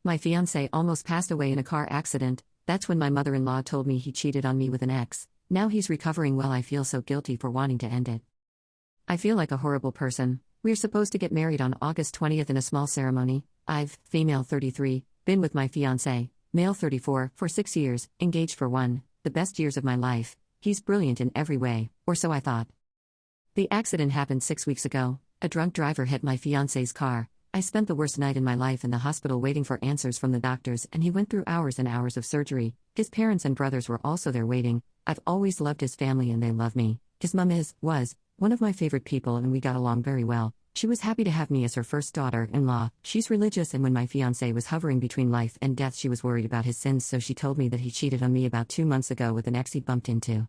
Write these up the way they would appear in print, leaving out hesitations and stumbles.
My fiancé almost passed away in a car accident. That's when my mother-in-law told me he cheated on me with an ex. Now he's recovering well. I feel so guilty for wanting to end it. I feel like a horrible person. We're supposed to get married on August 20th in a small ceremony. I've, female 33, been with my fiancé, male 34, for 6 years, engaged for 1, the best years of my life. He's brilliant in every way, or so I thought. The accident happened 6 weeks ago. A drunk driver hit my fiancé's car. I spent the worst night in my life in the hospital waiting for answers from the doctors, and he went through hours and hours of surgery. His parents and brothers were also there waiting. I've always loved his family and they love me. His mom was one of my favorite people and we got along very well. She was happy to have me as her first daughter-in-law. She's religious, and when my fiancé was hovering between life and death, she was worried about his sins, so she told me that he cheated on me about 2 months ago with an ex he bumped into.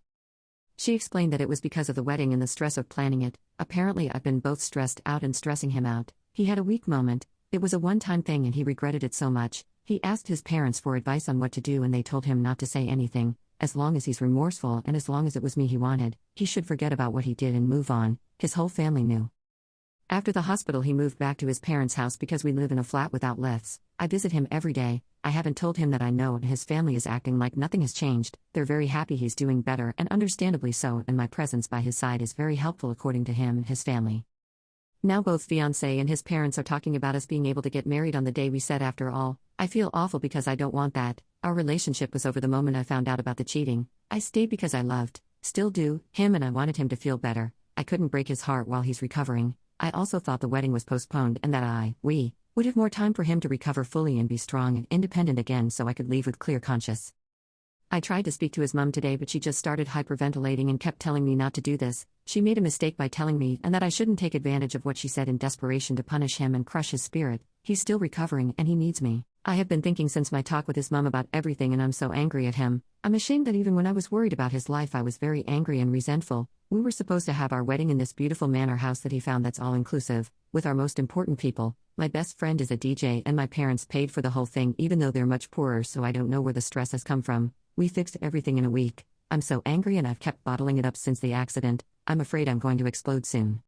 She explained that it was because of the wedding and the stress of planning it. Apparently I've been both stressed out and stressing him out. He had a weak moment. It was a one-time thing and he regretted it so much. He asked his parents for advice on what to do and they told him not to say anything. As long as he's remorseful and as long as it was me he wanted, he should forget about what he did and move on. His whole family knew. After the hospital he moved back to his parents' house because we live in a flat without lifts. I visit him every day. I haven't told him that I know, and his family is acting like nothing has changed. They're very happy he's doing better, and understandably so, and my presence by his side is very helpful according to him and his family. Now both fiancé and his parents are talking about us being able to get married on the day we said. After all, I feel awful because I don't want that. Our relationship was over the moment I found out about the cheating. I stayed because I loved, still do, him, and I wanted him to feel better. I couldn't break his heart while he's recovering. I also thought the wedding was postponed and that we would have more time for him to recover fully and be strong and independent again, so I could leave with clear conscience. I tried to speak to his mom today, but she just started hyperventilating and kept telling me not to do this. She made a mistake by telling me and that I shouldn't take advantage of what she said in desperation to punish him and crush his spirit. He's still recovering and he needs me. I have been thinking since my talk with his mom about everything, and I'm so angry at him. I'm ashamed that even when I was worried about his life I was very angry and resentful. We were supposed to have our wedding in this beautiful manor house that he found that's all-inclusive, with our most important people. My best friend is a DJ and my parents paid for the whole thing even though they're much poorer, so I don't know where the stress has come from. We fixed everything in a week. I'm so angry and I've kept bottling it up since the accident. I'm afraid I'm going to explode soon.